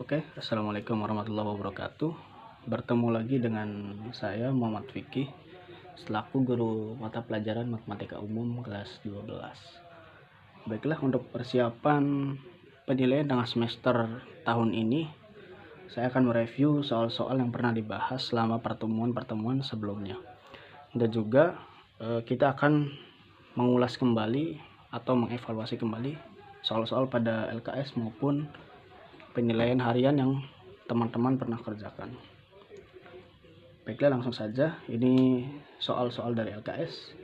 Oke, assalamualaikum warahmatullahi wabarakatuh. Bertemu lagi dengan saya Muhammad Fikih selaku guru mata pelajaran Matematika Umum kelas 12. Baiklah, untuk persiapan penilaian tengah semester tahun ini, saya akan mereview soal-soal yang pernah dibahas selama pertemuan-pertemuan sebelumnya. Dan juga kita akan mengulas kembali atau mengevaluasi kembali soal-soal pada LKS maupun penilaian harian yang teman-teman pernah kerjakan. Baiklah, langsung saja. Ini soal-soal dari LKS.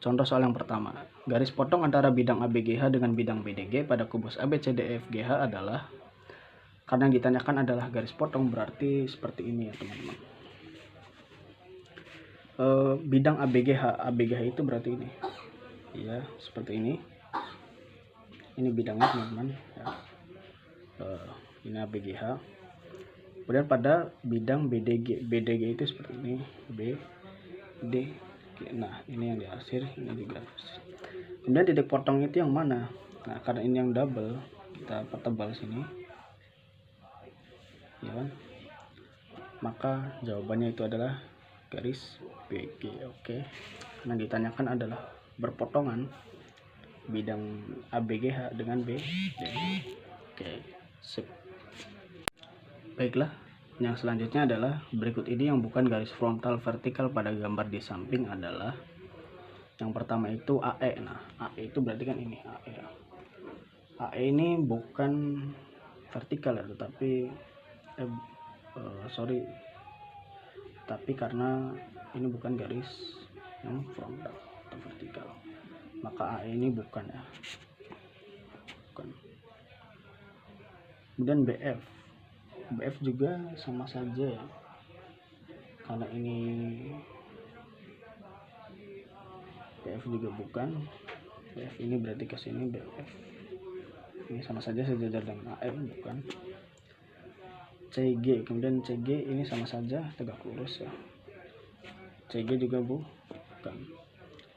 Contoh soal yang pertama. Garis potong antara bidang ABGH dengan bidang BDG pada kubus ABCDEFGH adalah, karena yang ditanyakan adalah garis potong, berarti seperti ini ya teman-teman. Bidang ABGH itu berarti ini ya, seperti ini. Ini bidangnya teman-teman ya. Ini ABGH. Kemudian pada bidang BDG itu seperti ini, BDG. Nah, ini yang diarsir, ini juga. Kemudian titik potong itu yang mana? Nah, karena ini yang double, kita pertebal sini, ya kan? Maka jawabannya itu adalah garis BG. Oke. Karena ditanyakan adalah berpotongan bidang ABGH dengan BDG. Oke, sip. Baiklah, yang selanjutnya adalah berikut ini yang bukan garis frontal vertikal pada gambar di samping adalah, yang pertama itu AE. Nah, AE itu berarti kan ini AE. AE ini bukan vertikal ya, tapi karena ini bukan garis yang frontal atau vertikal, maka AE ini bukan ya. Bukan. Kemudian BF juga sama saja ya, karena ini BF juga bukan. BF ini berarti ke sini, BF ini sama saja sejajar dengan AE, bukan. CG, kemudian CG ini sama saja tegak lurus ya, CG juga bukan.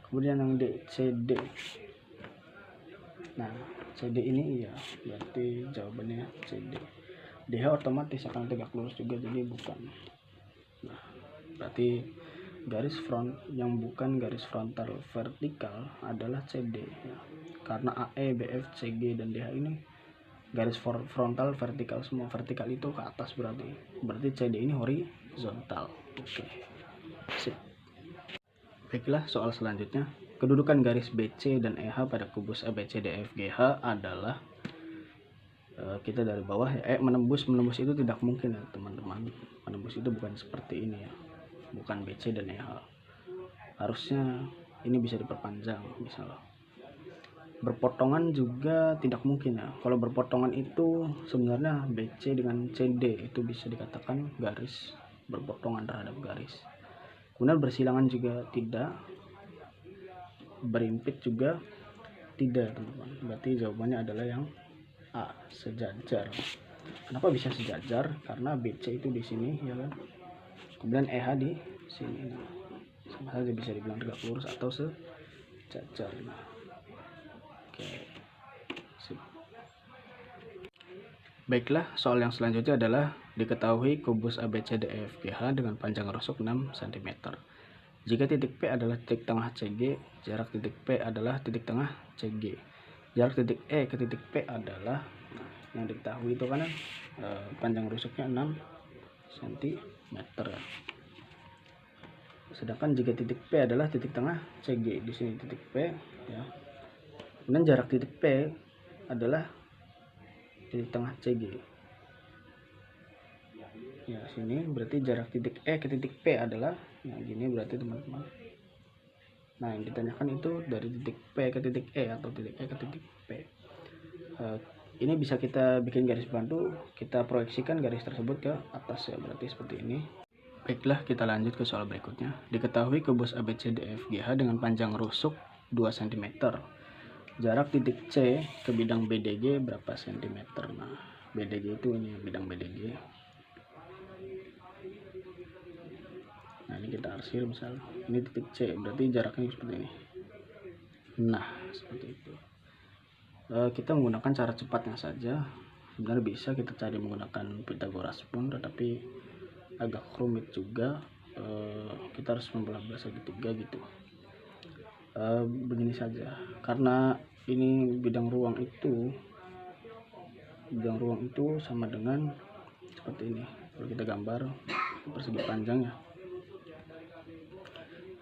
Kemudian yang CD, nah CD ini iya, berarti jawabannya CD. DH otomatis akan tegak lurus juga, jadi bukan. Nah, berarti garis front yang bukan garis frontal vertikal adalah CD ya. Karena AE, BF, CG dan DH ini garis frontal vertikal semua. Vertikal itu ke atas, berarti CD ini horizontal. Oke, sip. Baiklah, soal selanjutnya. Kedudukan garis BC dan EH pada kubus ABCDEFGH adalah, kita dari bawah ya, menembus itu tidak mungkin ya teman-teman. Menembus itu bukan seperti ini ya, bukan BC dan EH. Harusnya ini bisa diperpanjang, misalnya berpotongan juga tidak mungkin ya. Kalau berpotongan itu sebenarnya BC dengan CD itu bisa dikatakan garis berpotongan terhadap garis. Kemudian bersilangan juga tidak, berimpit juga tidak teman-teman. Berarti jawabannya adalah yang A, sejajar. Kenapa bisa sejajar? Karena BC itu di sini ya kan, kemudian EH di sini. Nah, sama saja bisa dibilang tegak lurus atau sejajar. Nah, oke, sip. Baiklah, soal yang selanjutnya adalah diketahui kubus ABCDEFGH dengan panjang rusuk 6 cm. Jika titik P adalah titik tengah CG, jarak titik P adalah titik tengah CG. Jarak titik E ke titik P adalah, yang diketahui itu kan panjang rusuknya 6 cm. Sedangkan jika titik P adalah titik tengah CG, di sini titik P ya. Kemudian jarak titik P adalah titik tengah CG. Ya, sini berarti jarak titik E ke titik P adalah yang gini berarti teman-teman. Nah, yang ditanyakan itu dari titik P ke titik E atau titik E ke titik P. Ini bisa kita bikin garis bantu, kita proyeksikan garis tersebut ke atas ya, berarti seperti ini. Baiklah, kita lanjut ke soal berikutnya. Diketahui kubus ABCDEFGH dengan panjang rusuk 2 cm. Jarak titik C ke bidang BDG berapa cm? Nah, BDG itu ini bidang BDG. Nah, ini kita arsir misalnya. Ini titik C, berarti jaraknya seperti ini. Nah, seperti itu. Kita menggunakan cara cepatnya saja. Sebenarnya bisa kita cari menggunakan Pythagoras pun, tetapi agak rumit juga. Kita harus membelah segitiga gitu. Begini saja, karena ini bidang ruang itu sama dengan seperti ini. Kalau kita gambar persegi panjang ya,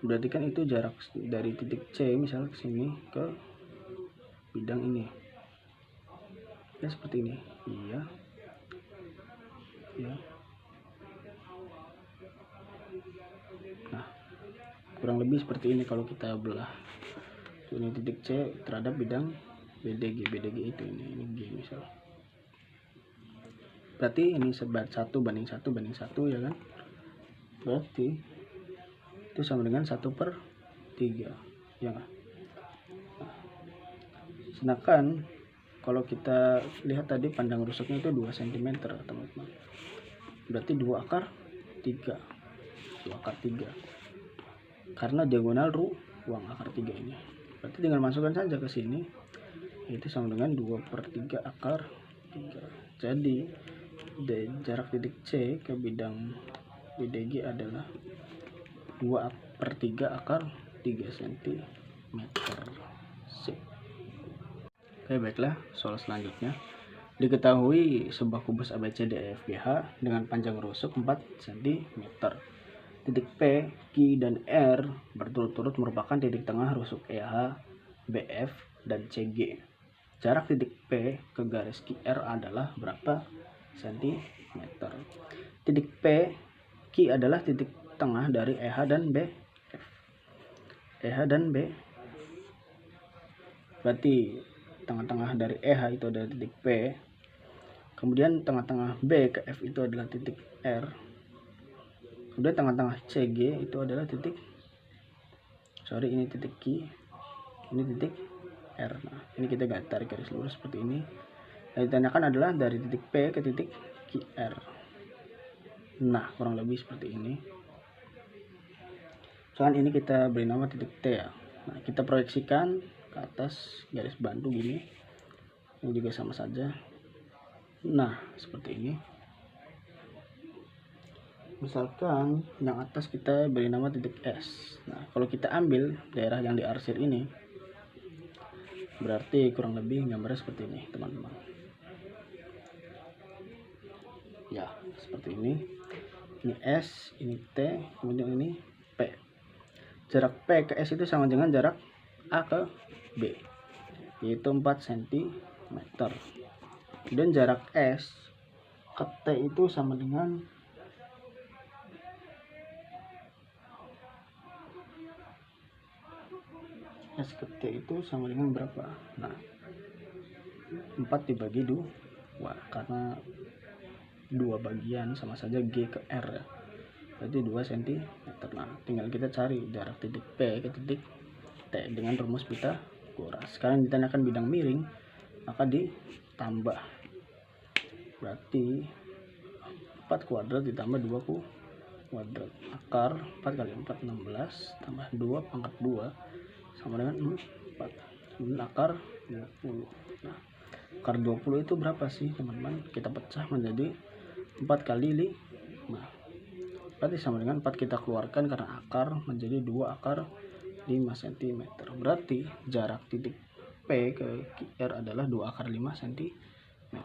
berarti kan itu jarak dari titik C misal ke sini ke bidang ini ya, seperti ini. Iya ya. Nah, kurang lebih seperti ini kalau kita belah. Ini titik C terhadap bidang BDG itu ini G misal. Berarti ini sebat 1 banding 1 banding 1 ya kan. Berarti itu sama dengan 1/3 ya kan? Nah, sedangkan kalau kita lihat tadi panjang rusuknya itu 2 cm teman-teman. Berarti 2 akar 3. Karena diagonal ruang akar 3 ini. Berarti tinggal masukkan saja ke sini. Itu sama dengan 2/3 akar 3. Jadi jarak titik C ke bidang BDG adalah 2/3 akar 3 cm. Sip. Oke, baiklah, soal selanjutnya. Diketahui sebuah kubus ABCDEFGH dengan panjang rusuk 4 cm. Titik P, Q, dan R berturut-turut merupakan titik tengah rusuk EH, BF, dan CG. Jarak titik P ke garis QR adalah berapa cm? Titik P, Q adalah titik tengah dari EH dan BF. Berarti tengah-tengah dari EH itu adalah titik P. Kemudian tengah-tengah B ke F itu adalah titik R. Kemudian tengah-tengah CG itu adalah titik ini titik Q, ini titik R. Nah, ini kita tarik garis lurus seperti ini. Yang ditanyakan adalah dari titik P ke titik QR. Nah, kurang lebih seperti ini. Soal ini kita beri nama titik T ya. Nah, kita proyeksikan ke atas garis bantu gini. Ini juga sama saja. Nah, seperti ini. Misalkan yang atas kita beri nama titik S. Nah, kalau kita ambil daerah yang diarsir ini, berarti kurang lebih gambarnya seperti ini, teman-teman. Ya, seperti ini. Ini S, ini T, kemudian ini P. Jarak P ke S itu sama dengan jarak A ke B, yaitu 4 cm. Dan jarak S ke T itu sama dengan S ke T itu sama dengan berapa? Nah, 4 dibagi 2, karena 2 bagian sama saja G ke R ya. Berarti 2 cm. Nah, tinggal kita cari jarak titik P ke titik T dengan rumus Pythagoras. Sekarang ditanyakan bidang miring, maka ditambah. Berarti 4 kuadrat ditambah 2 kuadrat. Akar 4 kali 4 16 tambah 2 pangkat 2 sama dengan 4. Kemudian akar 20. Nah, akar 20 itu berapa sih, teman-teman? Kita pecah menjadi 4 kali 5. Berarti sama dengan 4 kita keluarkan karena akar menjadi 2 akar 5 cm. Berarti jarak titik P ke QR adalah 2 akar 5 cm.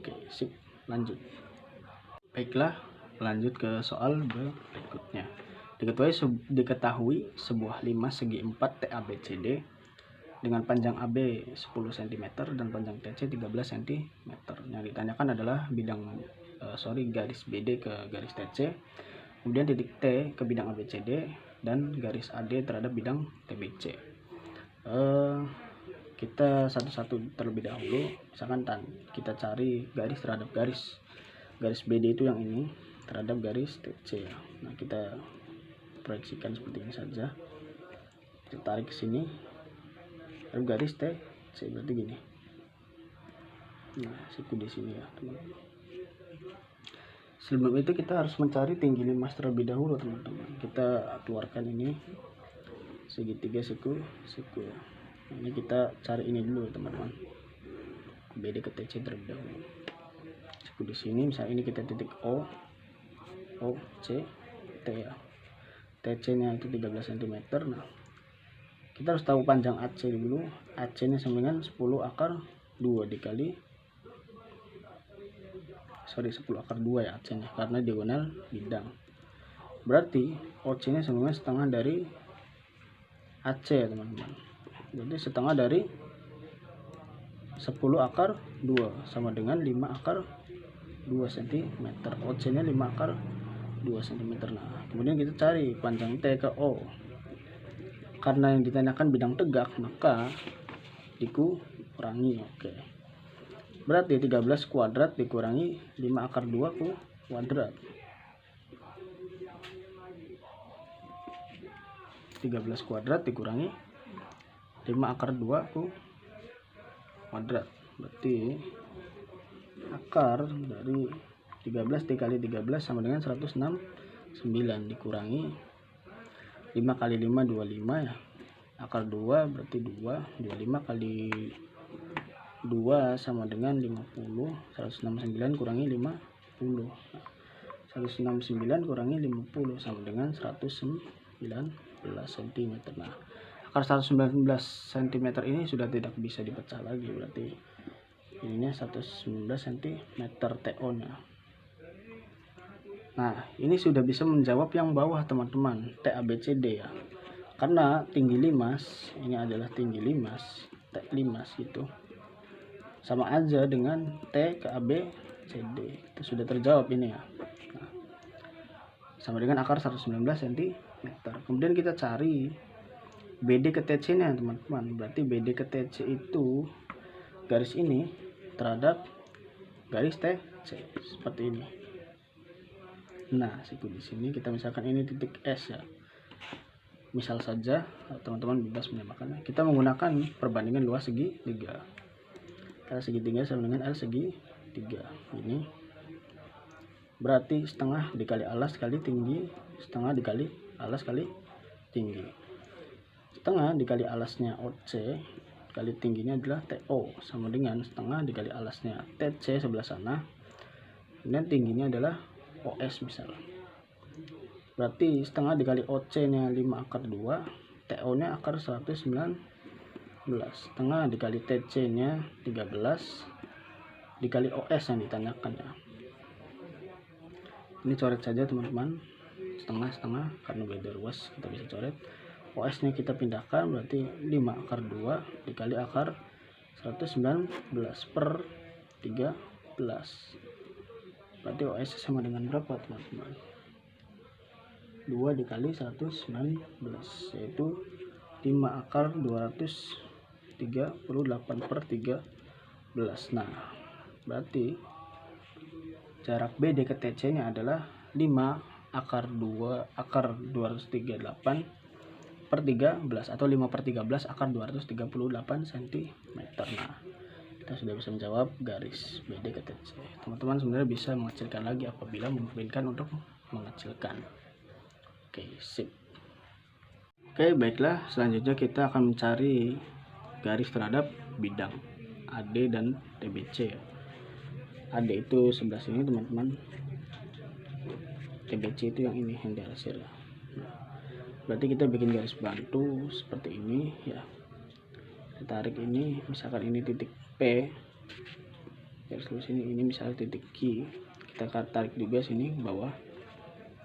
Oke, sip. Lanjut. Baiklah, lanjut ke soal berikutnya. Diketahui sebuah 5 segi 4 TABCD dengan panjang AB 10 cm dan panjang TC 13 cm. Yang ditanyakan adalah garis BD ke garis TC, kemudian titik T ke bidang ABCD, dan garis AD terhadap bidang TBC. Kita satu-satu terlebih dahulu. Misalkan kita cari garis terhadap garis BD itu yang ini terhadap garis TC ya. Nah, kita proyeksikan seperti ini saja. Kita tarik ke sini. Lalu garis TC berarti gini. Nah, siku di sini ya, teman-teman. Sebelum itu kita harus mencari tinggi limas terlebih dahulu, teman-teman. Kita keluarkan ini segitiga siku ya. Ini kita cari ini dulu, teman-teman. BD ke TC terlebih dahulu. Siku di sini misalnya ini kita titik O C T ya. TC nya itu 13 cm. Nah, kita harus tahu panjang AC dulu. AC nya sama dengan 10 akar 2 dikali 10 akar 2 ya AC nya, karena diagonal bidang. Berarti OC nya sama dengan setengah dari AC ya teman-teman. Jadi setengah dari 10 akar 2 sama dengan 5 akar 2 cm. OC nya 5 akar 2 cm. Nah, kemudian kita cari panjang T ke O. Karena yang ditanyakan bidang tegak, maka dikurangi. Oke. Berarti 13 kuadrat dikurangi 5 akar 2 kuadrat. 13 kuadrat dikurangi 5 akar 2 kuadrat. Berarti akar dari 13 dikali 13 sama dengan 169 dikurangi 5 kali 5 25 ya. Akar 2 berarti 2. 25 kali 2 sama dengan 50. 169 kurangi 50. 169 kurangi 50 sama dengan 119 cm. Nah, akar 119 cm ini sudah tidak bisa dipecah lagi, berarti ininya 119 cm TO nya. Nah, ini sudah bisa menjawab yang bawah teman-teman, TABCD ya. Karena tinggi limas ini adalah tinggi limas, T limas gitu, sama aja dengan T ke ABCD. Itu sudah terjawab ini ya. Nah, sama dengan akar 119 cm. Kemudian kita cari BD ke TC nya teman-teman. Berarti BD ke TC itu garis ini terhadap garis TC seperti ini. Nah, siku di sini kita misalkan ini titik S ya. Misal saja teman-teman bebas menambahkannya. Kita menggunakan perbandingan luas segitiga. L segitiga sama dengan L segitiga. Ini berarti setengah dikali alas kali tinggi, setengah dikali alas kali tinggi. Setengah dikali alasnya OC kali tingginya adalah TO sama dengan setengah dikali alasnya TC sebelah sana, dan tingginya adalah OS misal. Berarti setengah dikali OC nya 5 akar 2, TO nya akar 119. Setengah dikali TC nya 13 dikali OS yang ditanyakan ya. Ini coret saja teman-teman, setengah-setengah karena beda ruas kita bisa coret. OS nya kita pindahkan, berarti 5 akar 2 dikali akar 119 per 13. Berarti OS sama dengan berapa teman-teman? 2 dikali 119 yaitu 5 akar 238 per 13. Nah, berarti jarak BD ke TC nya adalah 5 akar 238 per 13 atau 5 per 13 akar 238 cm. Nah, kita sudah bisa menjawab garis BD ke TC. Teman-teman sebenarnya bisa mengecilkan lagi apabila memungkinkan untuk mengecilkan. Oke, sip. Oke, baiklah, selanjutnya kita akan mencari garis terhadap bidang AD dan TBC ya. AD itu sebelah sini teman-teman, TBC itu yang ini, yang di atas ya. Berarti kita bikin garis bantu seperti ini ya. Kita tarik ini, misalkan ini titik P, garis lurus ini misalnya titik Q, kita tarik juga sini bawah,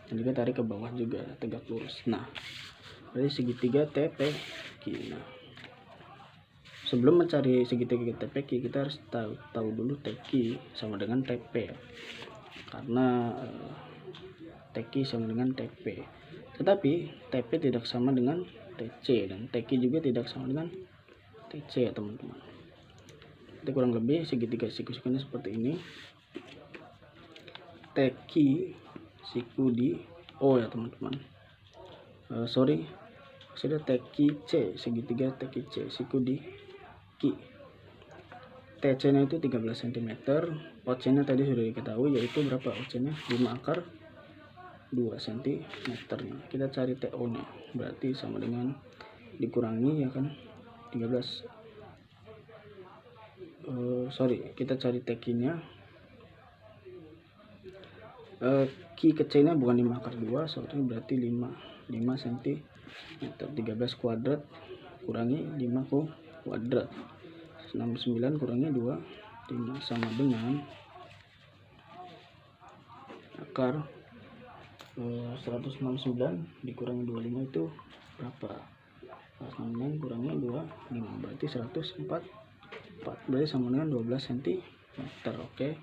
dan juga tarik ke bawah juga tegak lurus. Nah, berarti segitiga TPQ. Nah, sebelum mencari segitiga TPQ, kita harus tahu dulu TQ sama dengan TP ya. Karena TQ sama dengan TP. Tetapi TP tidak sama dengan TC dan TQ juga tidak sama dengan TC ya teman-teman. Jadi kurang lebih segitiga siku-sikunya seperti ini. TQ siku di O ya teman-teman. Sudah TQC, segitiga TQC siku di Q. TC nya itu 13 cm, OC nya tadi sudah diketahui yaitu berapa OC nya? 5 akar 2 cm. Nah, kita cari TO nya, berarti sama dengan dikurangi ya kan, 13 kita cari tekinya. Ki kecilnya bukan 5 akar 2, soalnya berarti 5 cm 13 kuadrat kurangi 5 kuadrat 69 kurangi 25 sama dengan akar 169 dikurangi 25 itu berapa? 169 kurangi 25 berarti 104 berarti sama dengan 12 cm. Oke,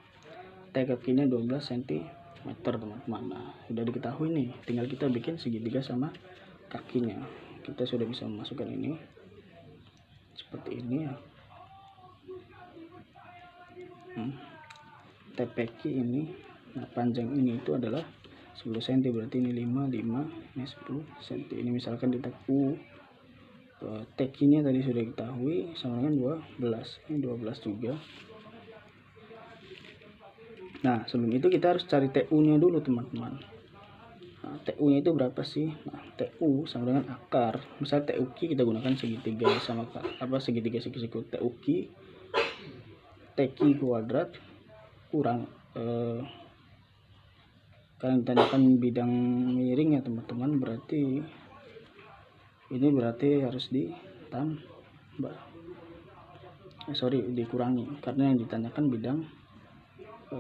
T kakinya 12 cm teman-teman. Nah, sudah diketahui nih, tinggal kita bikin segitiga sama kakinya. Kita sudah bisa memasukkan ini seperti ini ya. TPQ ini, nah panjang ini itu adalah 10 cm, berarti ini 5, ini 10 cm. Ini misalkan di TQ TQ-nya tadi sudah diketahui sama dengan 12, ini 12 juga. Nah, sebelum itu kita harus cari TU-nya dulu teman-teman. Nah, TU-nya itu berapa sih? Nah, TU sama dengan akar. Misal TUQ kita gunakan segitiga sama segitiga siku TUQ TQ kuadrat kurang kalian ditanyakan bidang miring ya teman-teman, berarti ini berarti harus ditambah dikurangi karena yang ditanyakan bidang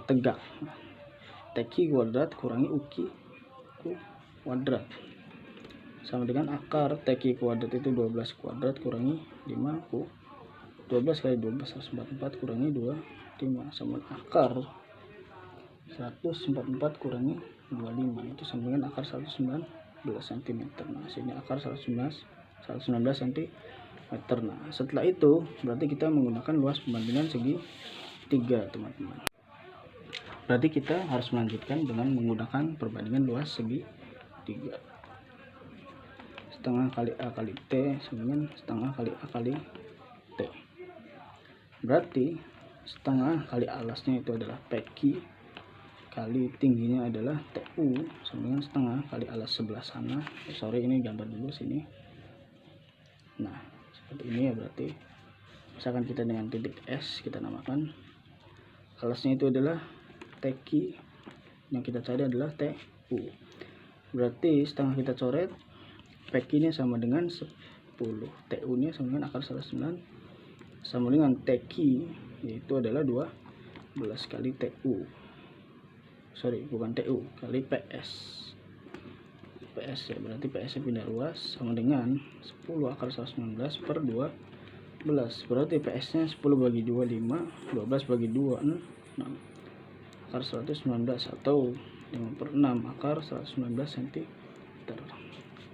tegak. TQ kuadrat kurangi UQ kuadrat sama dengan akar TQ kuadrat itu 12 kuadrat kurangi 5 12 kali 12 144 kurangi 25 sama akar 144 kurangi 25 itu sama dengan akar 119 cm. Nah, sini akar 119 cm. Nah, setelah itu berarti kita menggunakan luas pembandingan segi 3 teman-teman. Berarti kita harus melanjutkan dengan menggunakan perbandingan luas segi 3. Setengah kali A kali T sama dengan setengah kali A kali T. Berarti setengah kali alasnya itu adalah PQ kali tingginya adalah TU sama dengan setengah kali alas sebelah sana. Ini gambar dulu sini. Nah, seperti ini ya, berarti misalkan kita dengan titik S kita namakan, alasnya itu adalah TQ, yang kita cari adalah TU. Berarti setengah kita coret, PQ nya sama dengan 10, TU nya sama dengan akar 109 sama dengan TQ yaitu adalah 12 kali TU, bukan TU, kali PS ya, berarti PS nya pindah luas sama dengan 10 akar 119 per 12, berarti PS nya 10 bagi 2 5, 12 bagi 2 6 akar 119 atau 5 per 6 akar 119 cm.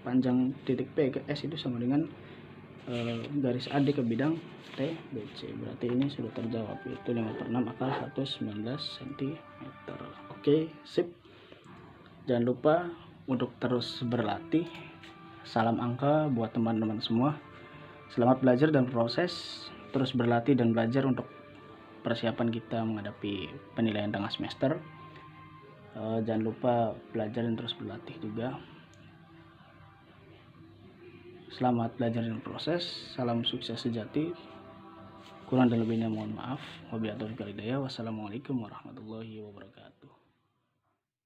Panjang titik P ke S itu sama dengan garis AD ke bidang TBC. Berarti ini sudah terjawab, yaitu 5 per 6 akar 119 cm. Oke, sip. Jangan lupa untuk terus berlatih. Salam angka buat teman-teman semua. Selamat belajar dan proses. Terus berlatih dan belajar untuk persiapan kita menghadapi penilaian tengah semester. Jangan lupa belajar dan terus berlatih juga. Selamat belajar dan proses. Salam sukses sejati. Kurang dan lebihnya mohon maaf. Wabillahi taufiq wal hidayah. Wassalamualaikum warahmatullahi wabarakatuh.